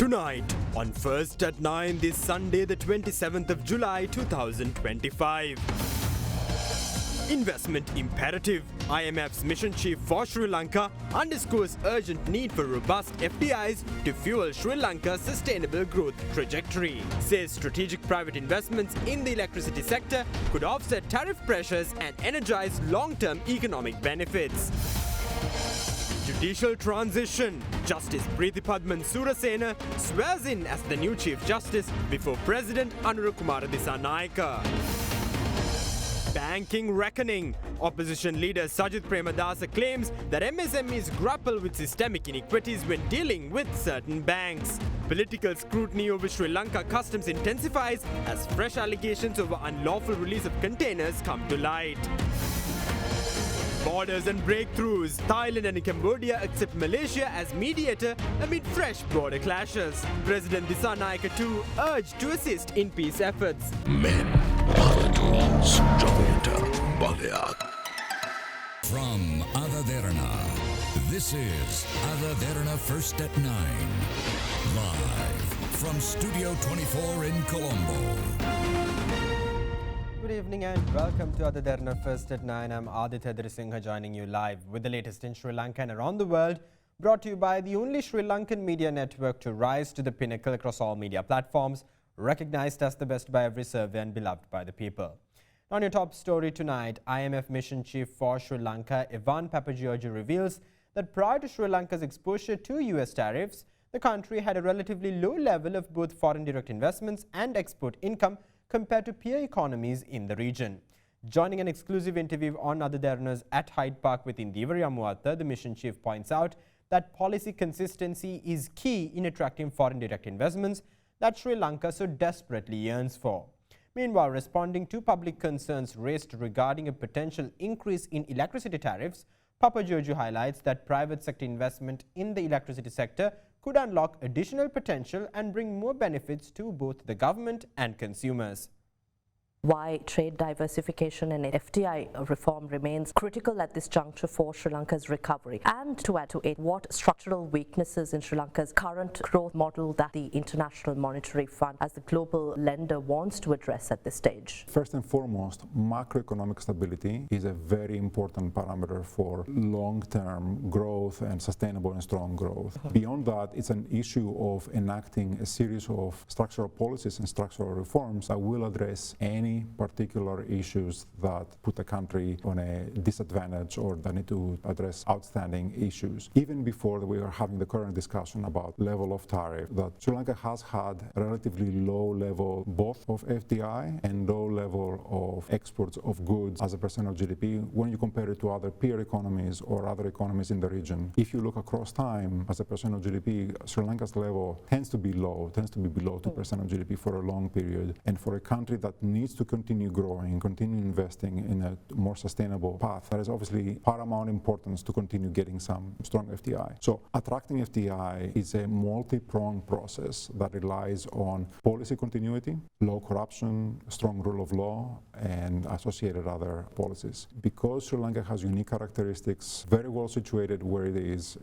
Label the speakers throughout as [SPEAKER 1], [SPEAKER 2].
[SPEAKER 1] Tonight, on First at 9 this Sunday the 27th of July 2025. Investment imperative. IMF's mission chief for Sri Lanka underscores urgent need for robust FDIs to fuel Sri Lanka's sustainable growth trajectory. Says strategic private investments in the electricity sector could offset tariff pressures and energize long-term economic benefits. Judicial transition. Justice Preethipadman Surasena swears in as the new Chief Justice before President Anurukumara Dissanayaka. Banking reckoning. Opposition leader Sajith Premadasa claims that MSMEs grapple with systemic inequities when dealing with certain banks. Political scrutiny over Sri Lanka customs intensifies as fresh allegations over unlawful release of containers come to light. Borders and breakthroughs. Thailand and Cambodia accept Malaysia as mediator amid fresh border clashes. President Dissanayaka too urged to assist in peace efforts.
[SPEAKER 2] Men are the tools.
[SPEAKER 3] From Derana, this is Derana First at 9. Live from Studio 24 in Colombo.
[SPEAKER 4] Good evening and welcome to Derana First at 9. I'm Aditya Drisingha joining you live with the latest in Sri Lanka and around the world, brought to you by the only Sri Lankan media network to rise to the pinnacle across all media platforms, recognized as the best by every survey and beloved by the people. On your top story tonight, IMF Mission Chief for Sri Lanka, Ivan Papageorgiou, reveals that prior to Sri Lanka's exposure to US tariffs, the country had a relatively low level of both foreign direct investments and export income compared to peer economies in the region. Joining an exclusive interview on Derana's at Hyde Park with Indiva Ramuwatha, the mission chief points out that policy consistency is key in attracting foreign direct investments that Sri Lanka so desperately yearns for. Meanwhile, responding to public concerns raised regarding a potential increase in electricity tariffs, Papageorgiou highlights that private sector investment in the electricity sector could unlock additional potential and bring more benefits to both the government and consumers.
[SPEAKER 5] Why trade diversification and FDI reform remains critical at this juncture for Sri Lanka's recovery, and to add to it, what structural weaknesses in Sri Lanka's current growth model that the International Monetary Fund as the global lender wants to address at this stage.
[SPEAKER 6] First and foremost, macroeconomic stability is a very important parameter for long-term growth and sustainable and strong growth. Beyond that, it's an issue of enacting a series of structural policies and structural reforms that will address any particular issues that put the country on a disadvantage or that need to address outstanding issues. Even before we are having the current discussion about level of tariff, that Sri Lanka has had a relatively low level both of FDI and low level of exports of goods as a percent of GDP when you compare it to other peer economies or other economies in the region. If you look across time as a percent of GDP, Sri Lanka's level tends to be low, tends to be below 2% of GDP for a long period. And for a country that needs to continue growing, continue investing in a more sustainable path, there is obviously paramount importance to continue getting some strong FDI. So attracting FDI is a multi-pronged process that relies on policy continuity, low corruption, strong rule of law, and associated other policies. Because Sri Lanka has unique characteristics, very well situated where it is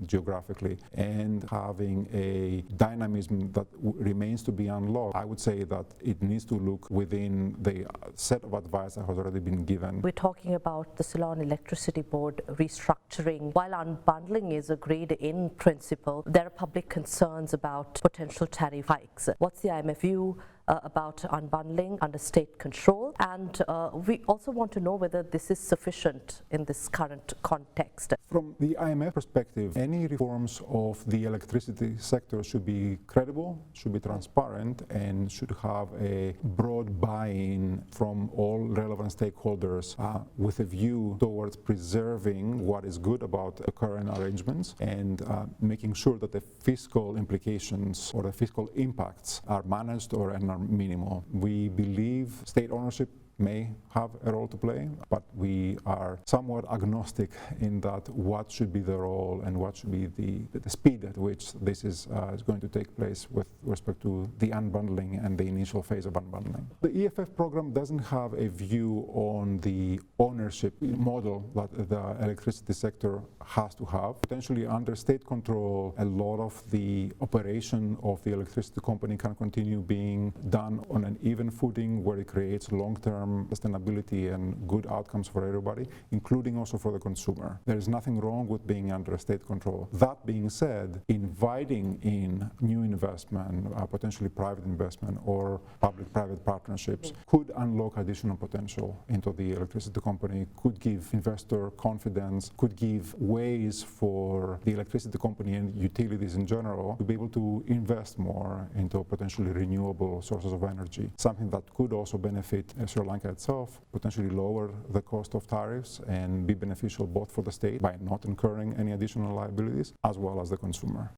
[SPEAKER 6] geographically, and having a dynamism that remains to be unlocked, I would say that it needs to look within the set of advice that has already been given.
[SPEAKER 5] We're talking about the Ceylon Electricity Board restructuring. While unbundling is agreed in principle, there are public concerns about potential tariff hikes. What's the IMF view about unbundling under state control? And we also want to know whether this is sufficient in this current context.
[SPEAKER 6] From the IMF perspective, any reforms of the electricity sector should be credible, should be transparent, and should have a broad buy-in from all relevant stakeholders with a view towards preserving what is good about the current arrangements and making sure that the fiscal implications or the fiscal impacts are managed and are minimal. We believe state ownership may have a role to play, but we are somewhat agnostic in that what should be the role and what should be the speed at which this is going to take place with respect to the unbundling and the initial phase of unbundling. The EFF program doesn't have a view on the ownership model that the electricity sector has to have. Potentially under state control, a lot of the operation of the electricity company can continue being done on an even footing where it creates long-term sustainability and good outcomes for everybody, including also for the consumer. There is nothing wrong with being under state control. That being said, inviting in new investment, potentially private investment or public-private partnerships could unlock additional potential into the electricity company, could give investor confidence, could give ways for the electricity company and utilities in general to be able to invest more into potentially renewable sources of energy, something that could also benefit Sri Lanka itself, potentially lower the cost of tariffs and be beneficial both for the state by not incurring any additional liabilities as well as the consumer.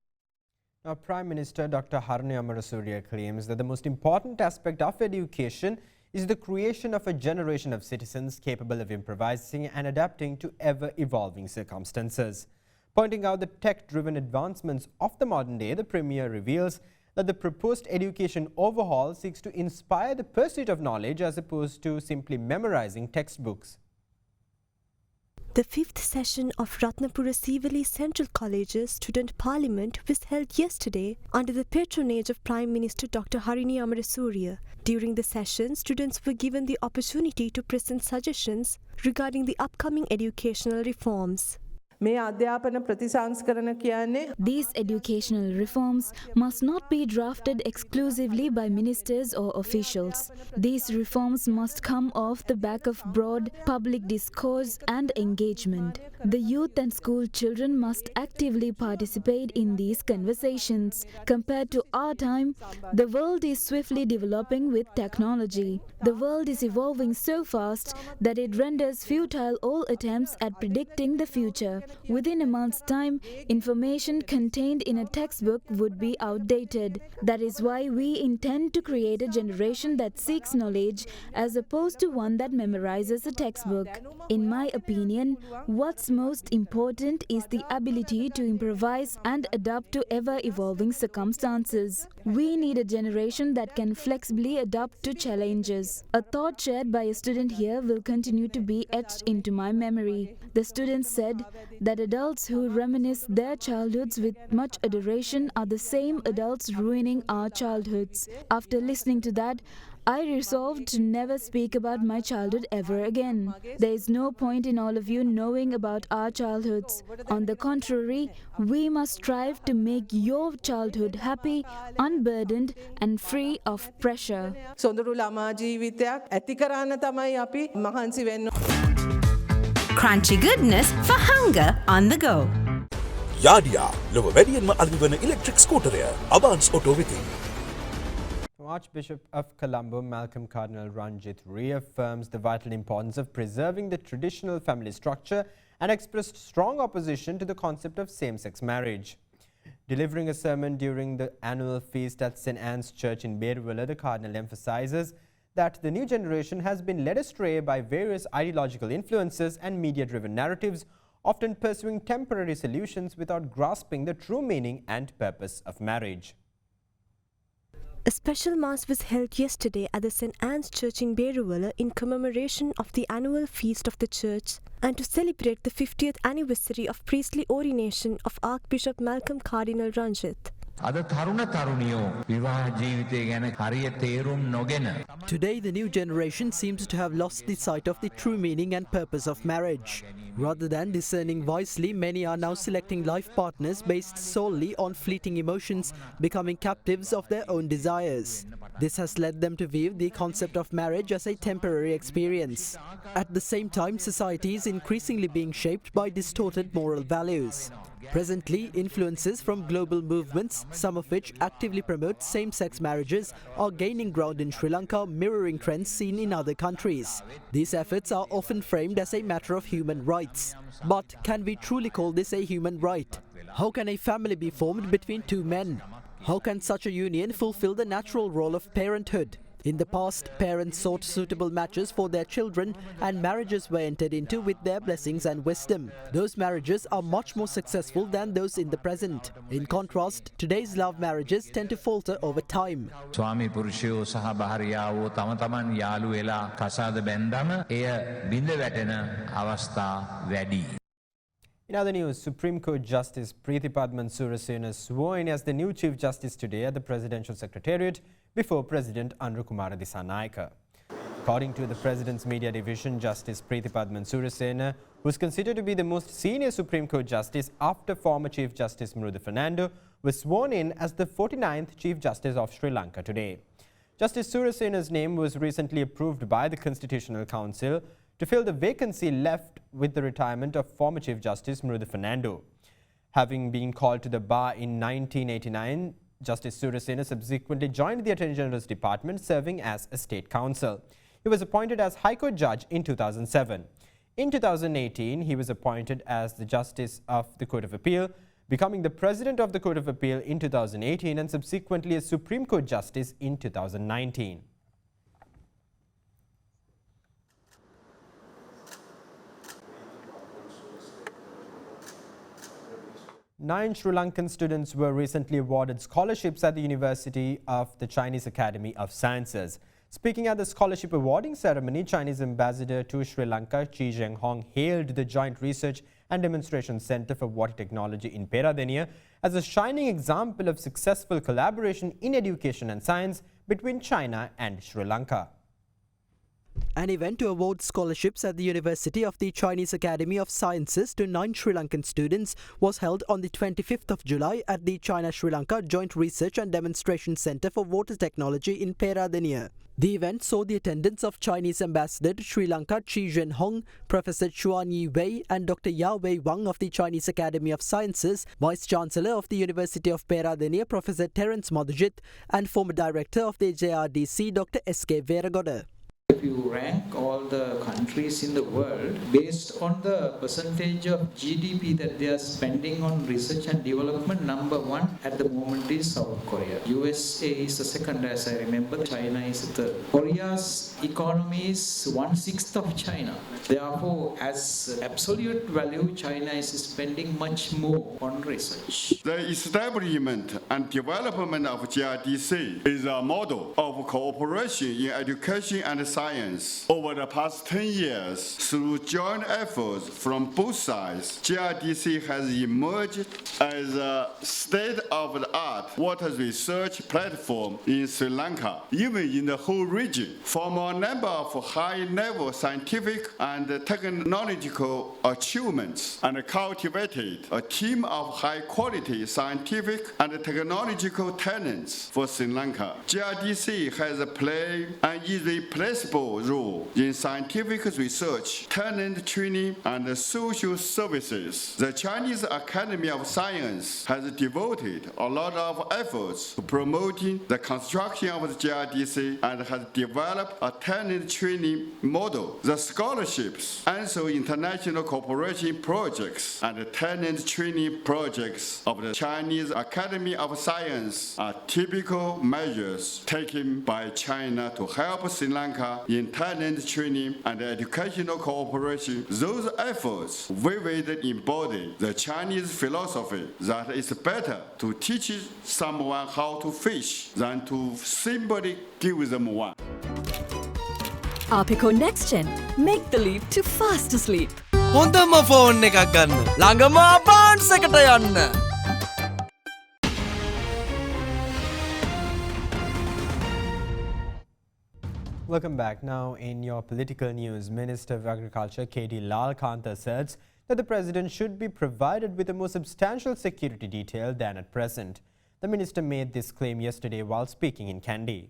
[SPEAKER 4] Now, Prime Minister Dr. Harini Amarasuriya claims that the most important aspect of education is the creation of a generation of citizens capable of improvising and adapting to ever-evolving circumstances. Pointing out the tech-driven advancements of the modern day, the Premier reveals that the proposed education overhaul seeks to inspire the pursuit of knowledge as opposed to simply memorizing textbooks.
[SPEAKER 7] The fifth session of Ratnapura Sivali Central College's Student Parliament was held yesterday under the patronage of Prime Minister Dr. Harini Amarasuriya. During the session, students were given the opportunity to present suggestions regarding the upcoming educational reforms.
[SPEAKER 8] These educational reforms must not be drafted exclusively by ministers or officials. These reforms must come off the back of broad public discourse and engagement. The youth and school children must actively participate in these conversations. Compared to our time, the world is swiftly developing with technology. The world is evolving so fast that it renders futile all attempts at predicting the future. Within a month's time, information contained in a textbook would be outdated. That is why we intend to create a generation that seeks knowledge as opposed to one that memorizes a textbook. In my opinion, what's most important is the ability to improvise and adapt to ever-evolving circumstances. We need a generation that can flexibly adapt to challenges. A thought shared by a student here will continue to be etched into my memory. The student said that adults who reminisce their childhoods with much adoration are the same adults ruining our childhoods. After listening to that, I resolved to never speak about my childhood ever again. There is no point in all of you knowing about our childhoods. On the contrary, we must strive to make your childhood happy, unburdened and free of pressure.
[SPEAKER 9] Crunchy goodness for hunger on the go.
[SPEAKER 2] Yadia, ලොව වැඩියෙන්ම අලෙවි electric scooterය Avance Auto වෙතින්.
[SPEAKER 4] Archbishop of Colombo, Malcolm Cardinal Ranjith, reaffirms the vital importance of preserving the traditional family structure and expressed strong opposition to the concept of same-sex marriage. Delivering a sermon during the annual feast at St. Anne's Church in Berwala, the Cardinal emphasizes that the new generation has been led astray by various ideological influences and media-driven narratives, often pursuing temporary solutions without grasping the true meaning and purpose of marriage.
[SPEAKER 7] A special mass was held yesterday at the St. Anne's Church in Berwala in commemoration of the annual feast of the church and to celebrate the 50th anniversary of priestly ordination of Archbishop Malcolm Cardinal Ranjith.
[SPEAKER 10] Today, the new generation seems to have lost the sight of the true meaning and purpose of marriage. Rather than discerning wisely, many are now selecting life partners based solely on fleeting emotions, becoming captives of their own desires. This has led them to view the concept of marriage as a temporary experience. At the same time, society is increasingly being shaped by distorted moral values. Presently, influences from global movements, some of which actively promote same-sex marriages, are gaining ground in Sri Lanka, mirroring trends seen in other countries. These efforts are often framed as a matter of human rights. But can we truly call this a human right? How can a family be formed between two men? How can such a union fulfill the natural role of parenthood? In the past, parents sought suitable matches for their children and marriages were entered into with their blessings and wisdom. Those marriages are much more successful than those in the present. In contrast, today's love marriages tend to falter over time.
[SPEAKER 11] ස්වාමී පුරුෂයෝ සහ භාර්යාවෝ තම තමන් යාළු වෙලා කසාද බැන්දම එය බිඳ වැටෙන අවස්ථා වැඩි.
[SPEAKER 4] In other news, Supreme Court Justice Preethipadman Surasena swore in as the new Chief Justice today at the Presidential Secretariat before President Anrukumara Dissanayake. According to the President's Media Division, Justice Preethipadman Surasena, who is considered to be the most senior Supreme Court Justice after former Chief Justice Mruthu Fernando, was sworn in as the 49th Chief Justice of Sri Lanka today. Justice Surasena's name was recently approved by the Constitutional Council to fill the vacancy left with the retirement of former Chief Justice Mruthu Fernando. Having been called to the bar in 1989, Justice Surasena subsequently joined the Attorney General's Department, serving as a state counsel. He was appointed as High Court Judge in 2007. In 2018, he was appointed as the Justice of the Court of Appeal, becoming the President of the Court of Appeal in 2018 and subsequently a Supreme Court Justice in 2019. Nine Sri Lankan students were recently awarded scholarships at the University of the Chinese Academy of Sciences. Speaking at the scholarship awarding ceremony, Chinese Ambassador to Sri Lanka, Chi Zhenghong, hailed the Joint Research and Demonstration Center for Water Technology in Peradeniya as a shining example of successful collaboration in education and science between China and Sri Lanka.
[SPEAKER 10] An event to award scholarships at the University of the Chinese Academy of Sciences to 9 Sri Lankan students was held on the 25th of July at the China-Sri Lanka Joint Research and Demonstration Center for Water Technology in Peradeniya. The event saw the attendance of Chinese Ambassador to Sri Lanka Chi Zhenghong, Professor Chuan Yi Wei and Dr. Yao Wei Wang of the Chinese Academy of Sciences, Vice-Chancellor of the University of Peradeniya Professor Terence Madhujit and former Director of the JRDC Dr. S.K. Veragoda.
[SPEAKER 12] If you rank all the countries in the world based on the percentage of GDP that they are spending on research and development, number one at the moment is South Korea. USA is the second, as I remember. China is the third. Korea's economy is 1/6 of China. Therefore, as absolute value, China is spending much more on research.
[SPEAKER 13] The establishment and development of GRDC is a model of cooperation in education and science. Over the past 10 years, through joint efforts from both sides, GRDC has emerged as a state-of-the-art water research platform in Sri Lanka, even in the whole region. From a number of high-level scientific and technological achievements, and cultivated a team of high-quality scientific and technological talents for Sri Lanka. GRDC has played an irreplaceable role in scientific research, talent training, and social services. The Chinese Academy of Science has devoted a lot of efforts to promoting the construction of the GRDC and has developed a talent training model. The scholarships answer international cooperation projects and talent training projects of the Chinese Academy of Science are typical measures taken by China to help Sri Lanka in talent training and educational cooperation. Those efforts vividly embody the Chinese philosophy that it's better to teach someone how to fish than to simply give them one.
[SPEAKER 14] Apico Next Gen. Make the leap to faster sleep.
[SPEAKER 15] හොඳම phone එකක් ගන්න. ළඟම අපාන්ස් එකට යන්න.
[SPEAKER 4] Welcome back. Now in your political news, Minister of Agriculture K.D. Lalkantha asserts that the President should be provided with a more substantial security detail than at present. The Minister made this claim yesterday while speaking in Kandy.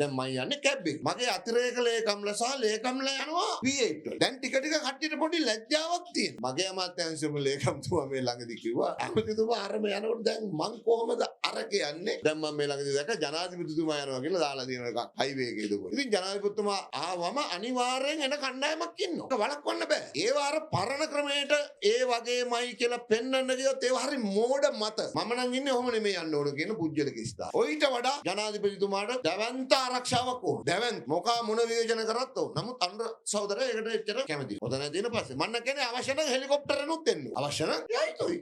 [SPEAKER 16] දැන් මම යන්නේ cab එක. මගේ අතිරේක ලේකම්ලා සහ ලේකම්ලා යනවා V8 වල. දැන් ටික ටික කට්ටියට පොඩි ලැජ්ජාවක් තියෙනවා. මගේ අමාත්‍යාංශයේම ලේකම්තුමා මේ ළඟදී කිව්වා අමාත්‍යතුමා අරම යනකොට දැන් මං කොහමද අරක යන්නේ? දැන් මම මේ ළඟදී දැක්ක ජනාධිපතිතුමා යනවා කියලා දාලා තියෙන එකක් හයිවේ එකේ දුවන. ඉතින් ජනාධිපතිතුමා ආවම අනිවාර්යෙන් එන කණ්ඩායමක් ඉන්නවා. ඒක වළක්වන්න බෑ. ඒ වාර පරණ ක්‍රමයට ඒ වගේමයි කියලා පෙන්වන්න ගියොත් ඒව හරි මෝඩ මත. මම නම් ඉන්නේ ඔහොම නෙමෙයි යන්න ඕන කියන පුජ්‍යලික ස්ථාන. ඔයිට වඩා ජනාධිපතිතුමාට දැවන්ත ආරක්ෂාවක් ඕන. දැවන්ත මොකා මොන වියෝජන කරත් ඕන. නමුත් අnder සහෝදරයා ඒකට එච්චර කැමති. ඔතන දින පස්සේ මම කියන්නේ අවශ්‍ය නම් හෙලිකොප්ටරෙනුත් දෙන්න. අවශ්‍ය නම් යයිතුයි.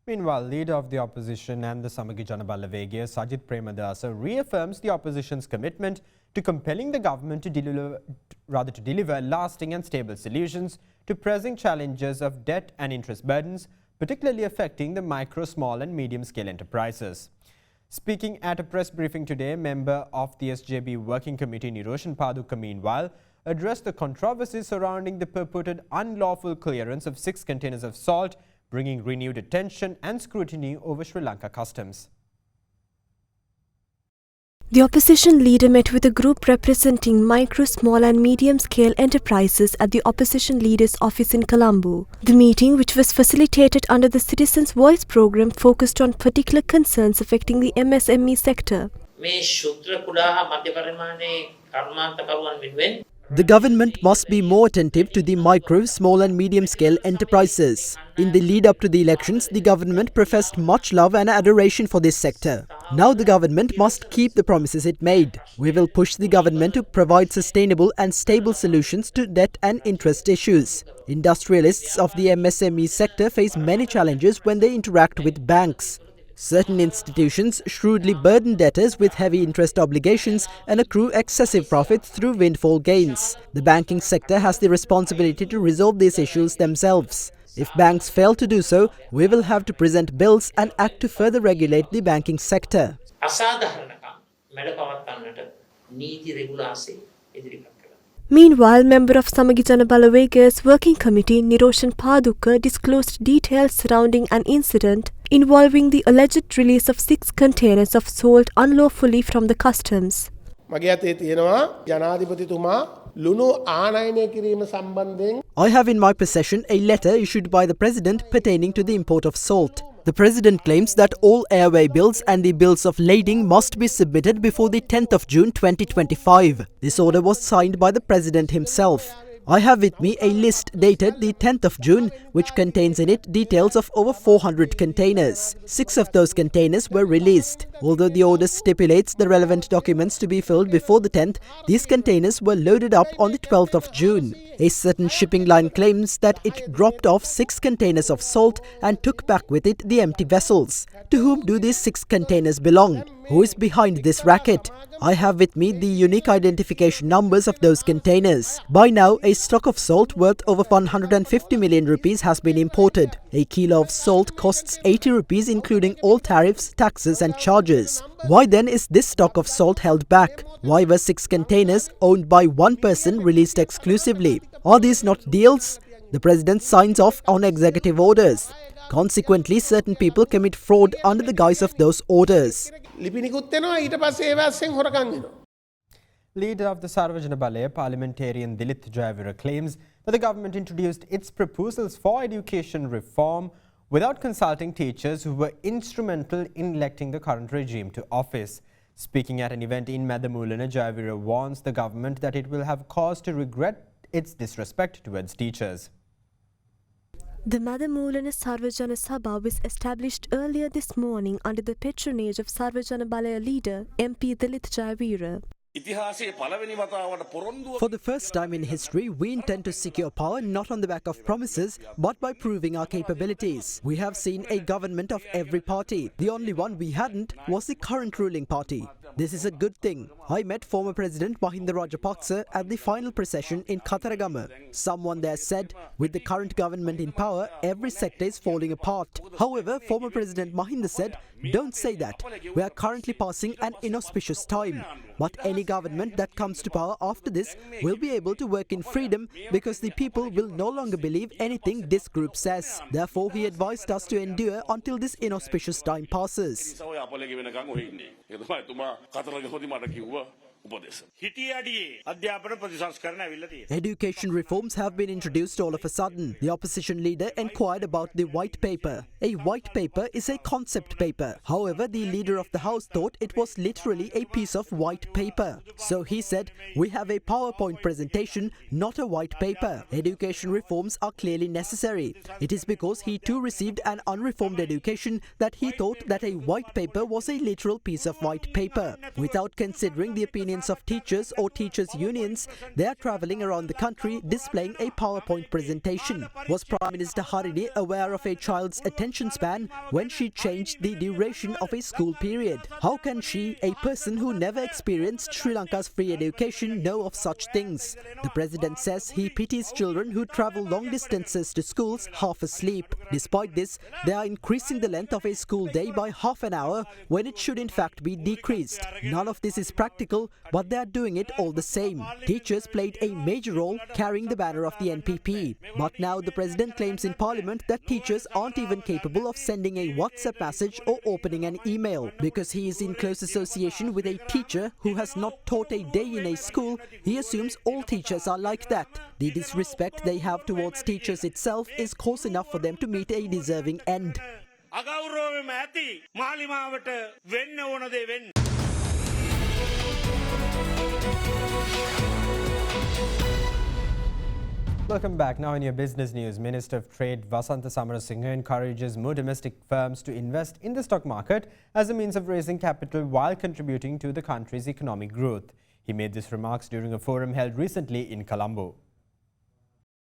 [SPEAKER 4] Meanwhile, leader of the opposition and the Samagi Janabala Vegaya, Sajith Premadasa, reaffirms the opposition's commitment to compelling the government to deliver lasting and stable solutions to pressing challenges of debt and interest burdens, particularly affecting the micro, small and medium-scale enterprises. Speaking at a press briefing today, member of the SJB Working Committee Niroshan Paduka, meanwhile, addressed the controversy surrounding the purported unlawful clearance of 6 containers of salt, bringing renewed attention and scrutiny over Sri Lanka customs.
[SPEAKER 7] The opposition leader met with a group representing micro, small and medium-scale enterprises at the opposition leader's office in Colombo. The meeting, which was facilitated under the Citizens' Voice program, focused on particular concerns affecting the MSME sector.
[SPEAKER 10] The government must be more attentive to the micro, small and medium-scale enterprises. In the lead-up to the elections, the government professed much love and adoration for this sector. Now the government must keep the promises it made. We will push the government to provide sustainable and stable solutions to debt and interest issues. Industrialists of the MSME sector face many challenges when they interact with banks. Certain institutions shrewdly burden debtors with heavy interest obligations and accrue excessive profits through windfall gains. The banking sector has the responsibility to resolve these issues themselves. If banks fail to do so, we will have to present bills and act to further regulate the banking sector.
[SPEAKER 7] Meanwhile, member of Samagi Janabala Vegaya's working committee, Niroshan Paduka, disclosed details surrounding an incident involving the alleged release of 6 containers of salt unlawfully from the customs.
[SPEAKER 10] I have in my possession a letter issued by the President pertaining to the import of salt. The President claims that all airway bills and the bills of lading must be submitted before the 10th of June 2025. This order was signed by the President himself. I have with me a list dated the 10th of June, which contains in it details of over 400 containers. 6 of those containers were released. Although the order stipulates the relevant documents to be filled before the 10th, these containers were loaded up on the 12th of June. A certain shipping line claims that it dropped off 6 containers of salt and took back with it the empty vessels. To whom do these 6 containers belong? Who is behind this racket? I have with me the unique identification numbers of those containers. By now, a stock of salt worth over 150 million rupees has been imported. A kilo of salt costs 80 rupees including all tariffs, taxes and charges. Why then is this stock of salt held back? Why were 6 containers owned by one person released exclusively? Are these not deals? The President signs off on executive orders. Consequently, certain people commit fraud under the guise of those orders.
[SPEAKER 4] Leader of the Sarvajana Balaya, parliamentarian Dilith Jayavira, claims that the government introduced its proposals for education reform without consulting teachers who were instrumental in electing the current regime to office. Speaking at an event in Madamulana, Jayavira warns the government that it will have cause to regret its disrespect towards teachers.
[SPEAKER 7] The Madamulana Sarvajana Sabha was established earlier this morning under the patronage of Sarvajana Balaya leader MP Dilith Jayavira.
[SPEAKER 10] For the first time in history, we intend to secure power not on the back of promises, but by proving our capabilities. We have seen a government of every party. The only one we hadn't was the current ruling party. This is a good thing. I met former President Mahinda Rajapaksa at the final procession in Kataragama. Someone there said, with the current government in power, every sector is falling apart. However, former President Mahinda said, don't say that. We are currently passing an inauspicious time. But any government that comes to power after this will be able to work in freedom because the people will no longer believe anything this group says. Therefore, he advised us to endure until this inauspicious time passes. Education reforms have been introduced all of a sudden. The opposition leader inquired about the white paper. A white paper is a concept paper. However, the leader of the house thought it was literally a piece of white paper. So he said, "We have a PowerPoint presentation, not a white paper. Education reforms are clearly necessary." It is because he too received an unreformed education that he thought that a white paper was a literal piece of white paper. Without considering the opinions of teachers or teachers' unions, they are travelling around the country displaying a PowerPoint presentation. Was Prime Minister Harini aware of a child's attention span when she changed the duration of a school period? How can she, a person who never experienced Sri Lanka's free education, know of such things? The President says he pities children who travel long distances to schools half asleep. Despite this, they are increasing the length of a school day by half an hour when it should in fact be decreased. None of this is practical, but they are doing it all the same. Teachers played a major role carrying the banner of the NPP. But now the President claims in Parliament that teachers aren't even capable of sending a WhatsApp message or opening an email. Because he is in close association with a teacher who has not taught a day in a school, he assumes all teachers are like that. The disrespect they have towards teachers itself is cause enough for them to meet a deserving end.
[SPEAKER 4] Welcome back. Now in your business news, Minister of Trade Vasantha Samarasinghe encourages more domestic firms to invest in the stock market as a means of raising capital while contributing to the country's economic growth. He made these remarks during a forum held recently in Colombo.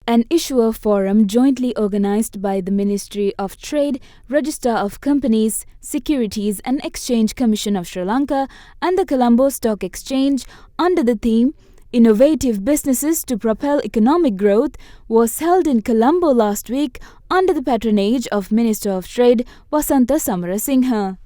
[SPEAKER 8] An issuer forum jointly organized by the Ministry of Trade, Register of Companies, Securities and Exchange Commission of Sri Lanka and the Colombo Stock Exchange under the theme Innovative Businesses to Propel Economic Growth was held in Colombo last week under the patronage of Minister of Trade Vasantha Samarasinghe.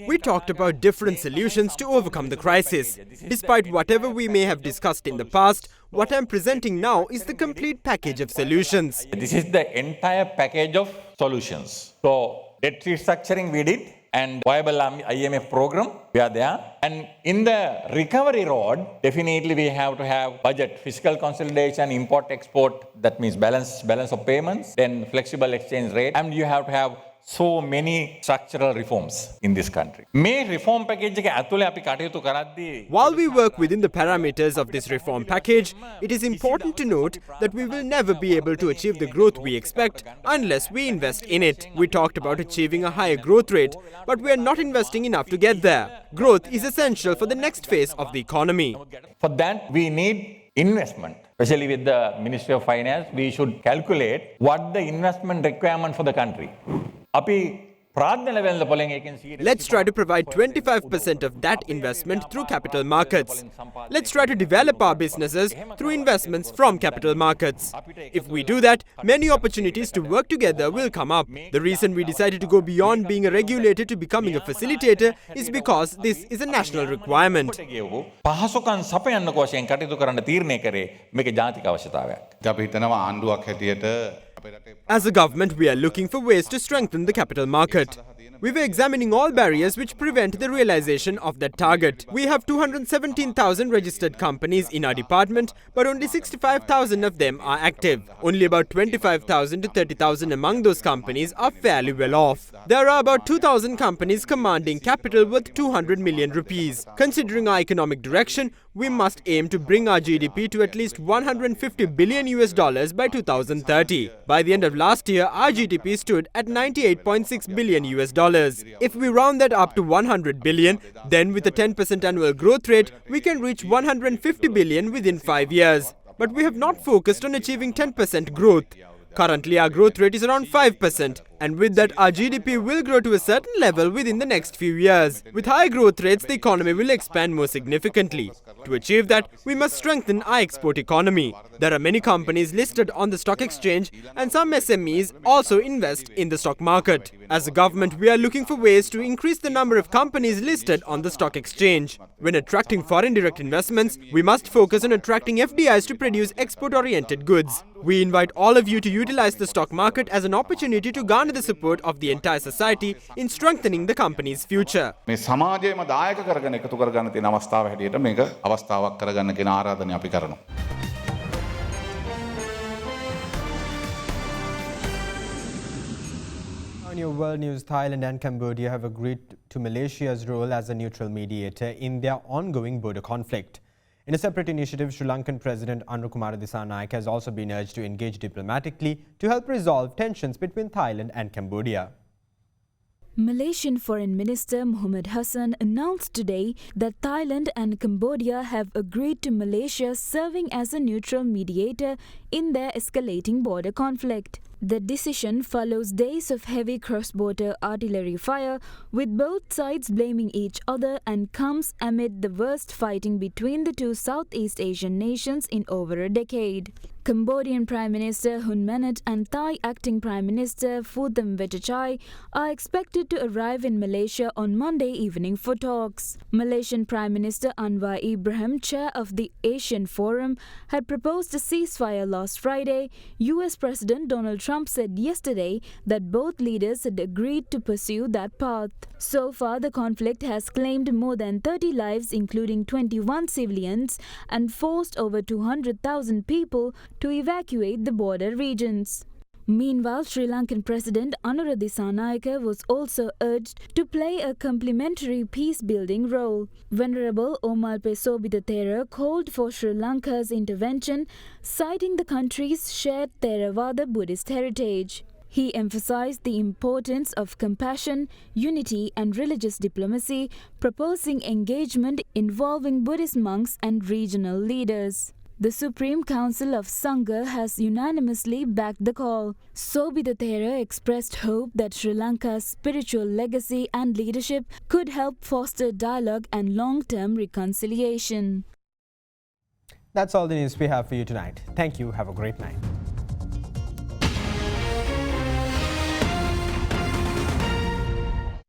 [SPEAKER 1] We talked about different solutions to overcome the crisis. Despite whatever we may have discussed in the past, what I am presenting now is the complete package of solutions.
[SPEAKER 17] This is the entire package of solutions. So, debt restructuring we did, and viable IMF program, we are there. And in the recovery road, definitely we have to have budget, fiscal consolidation, import-export, that means balance of payments, then flexible exchange rate, and you have to have so many structural reforms in this country.
[SPEAKER 1] While we work within the parameters of this reform package, it is important to note that we will never be able to achieve the growth we expect unless we invest in it. We talked about achieving a higher growth rate, but we are not investing enough to get there. Growth is essential for the next phase of the economy.
[SPEAKER 17] For that, we need investment. Especially with the Ministry of Finance, we should calculate what the investment requirement for the country.
[SPEAKER 1] Let's try to provide 25% of that investment through capital markets. Let's try to develop our businesses through investments from capital markets. If we do that, many opportunities to work together will come up. The reason we decided to go beyond being a regulator to becoming a facilitator is because this is a national requirement. As a government, we are looking for ways to strengthen the capital market. We were examining all barriers which prevent the realization of that target. We have 217,000 registered companies in our department, but only 65,000 of them are active. Only about 25,000 to 30,000 among those companies are fairly well off. There are about 2,000 companies commanding capital worth 200 million rupees. Considering our economic direction, we must aim to bring our GDP to at least $150 billion by 2030. By the end of last year, our GDP stood at $98.6 billion. If we round that up to 100 billion, then with a 10% annual growth rate, we can reach 150 billion within 5 years. But we have not focused on achieving 10% growth. Currently, our growth rate is around 5%, and with that, our GDP will grow to a certain level within the next few years. With high growth rates, the economy will expand more significantly. To achieve that, we must strengthen our export economy. There are many companies listed on the stock exchange, and some SMEs also invest in the stock market. As a government, we are looking for ways to increase the number of companies listed on the stock exchange. When attracting foreign direct investments, we must focus on attracting FDIs to produce export-oriented goods. We invite all of you to utilize the stock market as an opportunity to garner the support of the entire society in strengthening the company's future.
[SPEAKER 18] මේ සමාජයේම දායක කරගෙන එකතු කරගන්න තියෙන අවස්ථාව හැටියට මේක අවස්ථාවක් කරගන්න කියන ආරාධනය අපි කරනවා.
[SPEAKER 4] On your world news, Thailand and Cambodia have agreed to Malaysia's role as a neutral mediator in their ongoing border conflict. In a separate initiative, Sri Lankan President Anukumara Dissanayake has also been urged to engage diplomatically to help resolve tensions between Thailand and Cambodia.
[SPEAKER 8] Malaysian Foreign Minister Muhammad Hassan announced today that Thailand and Cambodia have agreed to Malaysia serving as a neutral mediator in their escalating border conflict. The decision follows days of heavy cross-border artillery fire, with both sides blaming each other, and comes amid the worst fighting between the two Southeast Asian nations in over a decade. Cambodian Prime Minister Hun Manet and Thai Acting Prime Minister Phutham Vechachai are expected to arrive in Malaysia on Monday evening for talks. Malaysian Prime Minister Anwar Ibrahim, chair of the Asian Forum, had proposed a ceasefire last Friday. US President Donald Trump said yesterday that both leaders had agreed to pursue that path. So far, the conflict has claimed more than 30 lives, including 21 civilians, and forced over 200,000 people to evacuate the border regions. Meanwhile, Sri Lankan President Anura Dissanayake was also urged to play a complementary peace-building role. Venerable Omalpe Sobhitathera called for Sri Lanka's intervention, citing the country's shared Theravada Buddhist heritage. He emphasized the importance of compassion, unity and religious diplomacy, proposing engagement involving Buddhist monks and regional leaders. The Supreme Council of Sangha has unanimously backed the call. Sobhitathera expressed hope that Sri Lanka's spiritual legacy and leadership could help foster dialogue and long-term reconciliation.
[SPEAKER 4] That's all the news we have for you tonight. Thank you. Have a great night.